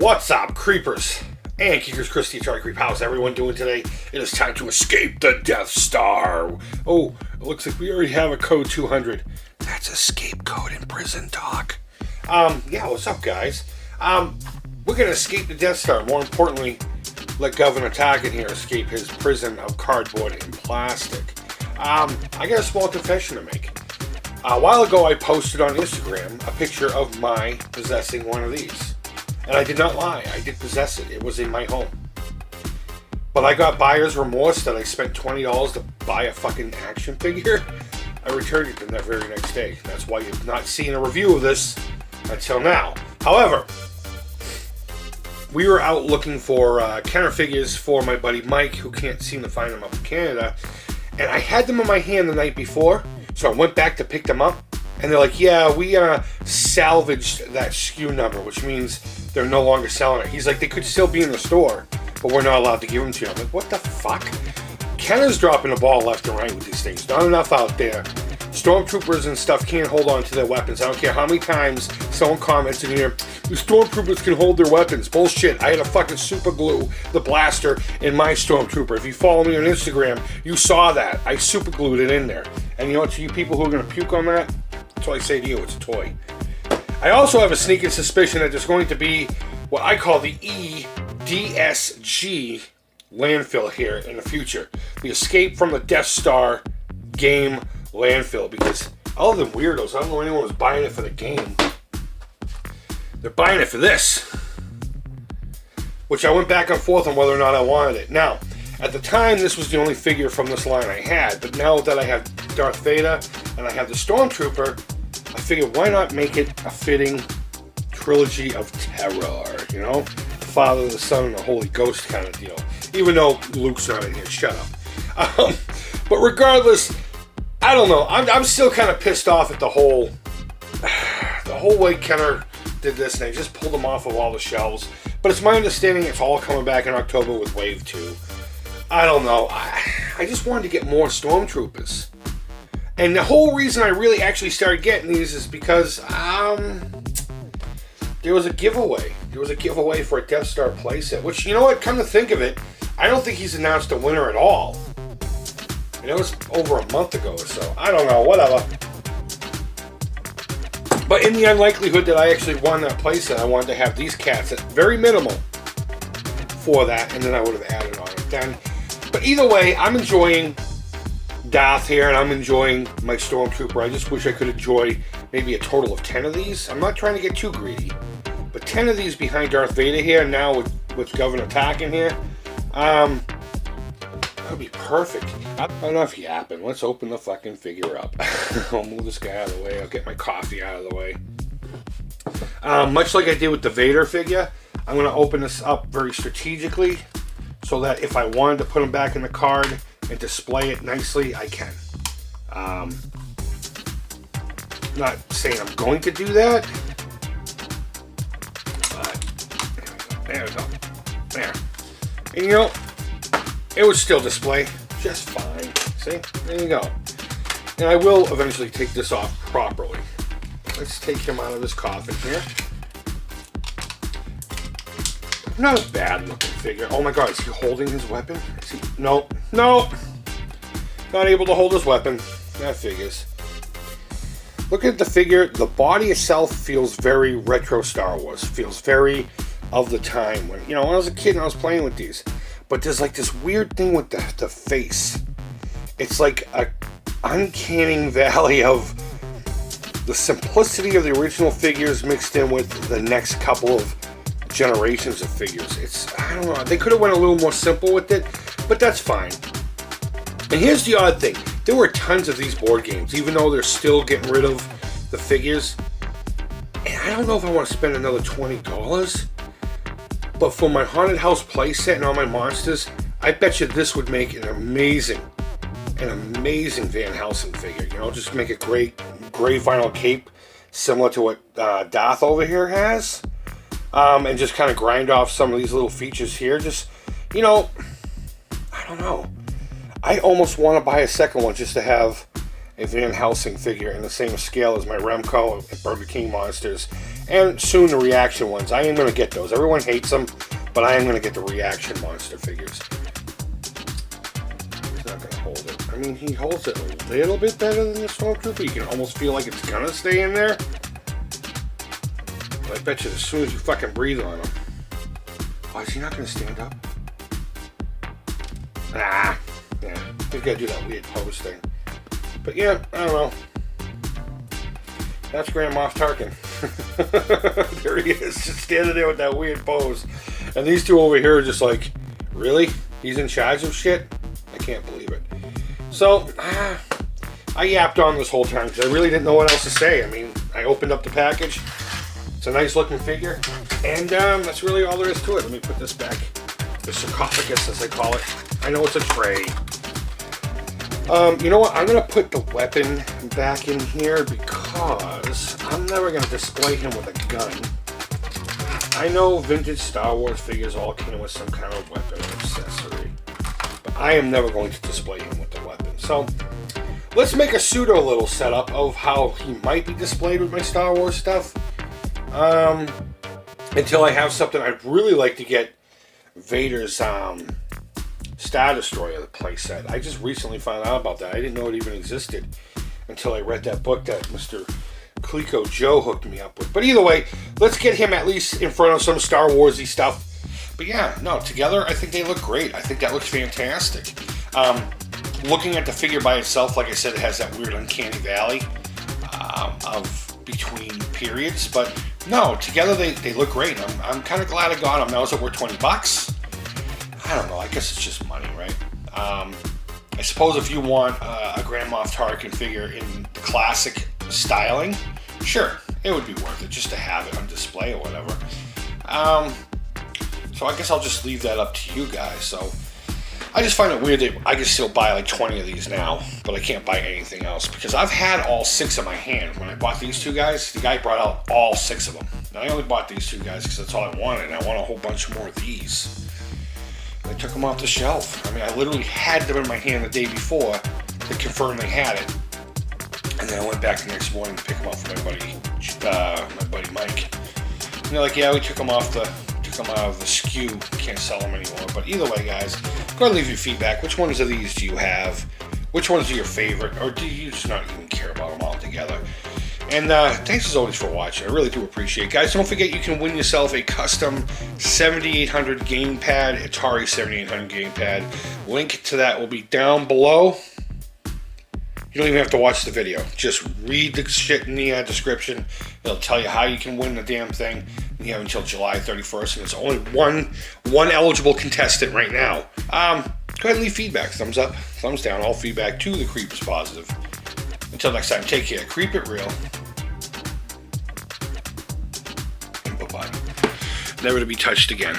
What's up, creepers and kickers? Chris, the Atari Creep. How's everyone doing today? It is time to escape the Death Star. Oh, it looks like we already have a code 200. That's escape code in prison talk. Yeah, what's up, guys? We're gonna escape the Death Star. More importantly, let Governor Tarkin here escape his prison of cardboard and plastic. I got a small confession to make. A while ago, I posted on Instagram a picture of my possessing one of these. And I did not lie, I did possess it. It was in my home. But I got buyer's remorse that I spent $20 to buy a fucking action figure. I returned it the very next day. That's why you've not seen a review of this until now. However, we were out looking for Kenner figures for my buddy Mike, who can't seem to find them up in Canada. And I had them in my hand the night before, so I went back to pick them up. And they're like, yeah, we salvaged that SKU number, which means they're no longer selling it. He's like, they could still be in the store, but we're not allowed to give them to you. I'm like, what the fuck? Kenner's dropping the ball left and right with these things. Not enough out there. Stormtroopers and stuff can't hold on to their weapons. I don't care how many times someone comments in here, the Stormtroopers can hold their weapons. Bullshit. I had a fucking super glue the blaster in my Stormtrooper. If you follow me on Instagram, you saw that. I super glued it in there. And you know what, to you people who are going to puke on that, that's what I say to you, it's a toy. I also have a sneaking suspicion that there's going to be what I call the EDSG landfill here in the future. The Escape from the Death Star game landfill. Because other than weirdos, I don't know anyone who's buying it for the game. They're buying it for this. Which I went back and forth on whether or not I wanted it. Now, at the time, this was the only figure from this line I had. But now that I have Darth Vader and I have the Stormtrooper, I figured, why not make it a fitting trilogy of terror, you know? The Father, the Son, and the Holy Ghost kind of deal. Even though Luke's not in here, shut up. But regardless, I don't know. I'm still kind of pissed off at the whole way Kenner did this, and they just pulled them off of all the shelves. But it's my understanding it's all coming back in October with Wave 2. I don't know. I just wanted to get more Stormtroopers. And the whole reason I really actually started getting these is because there was a giveaway. There was a giveaway for a Death Star playset, which, you know what, come to think of it, I don't think he's announced a winner at all. And it was over a month ago or so. I don't know, whatever. But in the unlikelihood that I actually won that playset, I wanted to have these cats at very minimal for that, and then I would have added on it then. But either way, I'm enjoying Darth here, and I'm enjoying my Stormtrooper. I just wish I could enjoy maybe a total of 10 of these. I'm not trying to get too greedy, but 10 of these behind Darth Vader here, now with Governor Tarkin here, that would be perfect. Enough yapping. Let's open the fucking figure up. I'll move this guy out of the way. I'll get my coffee out of the way. Much like I did with the Vader figure, I'm going to open this up very strategically so that if I wanted to put him back in the card and display it nicely, I can. Not saying I'm going to do that, but there we go. There. And you know, it would still display just fine. See? There you go. And I will eventually take this off properly. Let's take him out of this coffin here. Not a bad looking figure. Oh my god, is he holding his weapon? Is he? No. No! Not able to hold his weapon. That figures. Look at the figure. The body itself feels very retro Star Wars. Feels very of the time. When, you know, when I was a kid and I was playing with these. But there's like this weird thing with the face. It's like a uncanny valley of the simplicity of the original figures mixed in with the next couple of generations of figures. I don't know, they could have went a little more simple with it, but that's fine. And here's the odd thing. There were tons of these board games, even though they're still getting rid of the figures. And I don't know if I want to spend another $20. But for my Haunted House playset and all my monsters, I bet you this would make an amazing Van Helsing figure. You know, just make a great gray vinyl cape, similar to what Darth over here has. And just kind of grind off some of these little features here. Just, you know, I don't know. I almost want to buy a second one just to have a Van Helsing figure in the same scale as my Remco and Burger King monsters And soon the reaction ones. I am going to get those. Everyone hates them, but I am going to get the reaction monster figures. He's not going to hold it. I mean, he holds it a little bit better than the Stormtrooper. You can almost feel like it's going to stay in there. But I bet you as soon as you fucking breathe on him. Why is he not going to stand up? Ah, yeah. He's got to do that weird pose thing. But yeah, I don't know. That's Grand Moff Tarkin. There he is, just standing there with that weird pose. And these two over here are just like, really? He's in charge of shit? I can't believe it. So, I yapped on this whole time because I really didn't know what else to say. I mean, I opened up the package. It's a nice looking figure. And that's really all there is to it. Let me put this back. The sarcophagus, as they call it. I know it's a tray. You know what? I'm going to put the weapon back in here because I'm never going to display him with a gun. I know vintage Star Wars figures all came with some kind of weapon or accessory, but I am never going to display him with the weapon. So, let's make a pseudo little setup of how he might be displayed with my Star Wars stuff. Until I have something, I'd really like to get Vader's, Star Destroyer, the playset. I just recently found out about that. I didn't know it even existed until I read that book that Mr. Clico Joe hooked me up with. But either way, let's get him at least in front of some Star Warsy stuff. But yeah, no, together I think they look great. I think that looks fantastic. Looking at the figure by itself, like I said, it has that weird uncanny valley of between periods. But no, together they look great. I'm kind of glad I got them. Now, is it worth $20? I don't know, I guess it's just money, right? I suppose if you want a Grand Moff Tarkin figure in the classic styling, sure, it would be worth it just to have it on display or whatever. So I guess I'll just leave that up to you guys. So I just find it weird that I can still buy like 20 of these now, but I can't buy anything else because I've had all 6 in my hand. When I bought these two guys, the guy brought out all 6 of them. And I only bought these 2 guys because that's all I wanted, and I want a whole bunch more of these. I took them off the shelf. I mean, I literally had them in my hand the day before to confirm they had it. And then I went back the next morning to pick them up for my buddy Mike. And they're like, yeah, we took them out of the SKU. Can't sell them anymore. But either way, guys, go ahead and leave your feedback. Which ones of these do you have? Which ones are your favorite? Or do you just not even care about them altogether? And thanks as always for watching. I really do appreciate it. Guys, don't forget you can win yourself a custom 7800 gamepad, Atari 7800 gamepad. Link to that will be down below. You don't even have to watch the video. Just read the shit in the description. It'll tell you how you can win the damn thing. You have until July 31st, and it's only one eligible contestant right now. Go ahead and leave feedback. Thumbs up, thumbs down. All feedback to the Creep is positive. Until next time, take care. Creep it real. And bye-bye. Never to be touched again.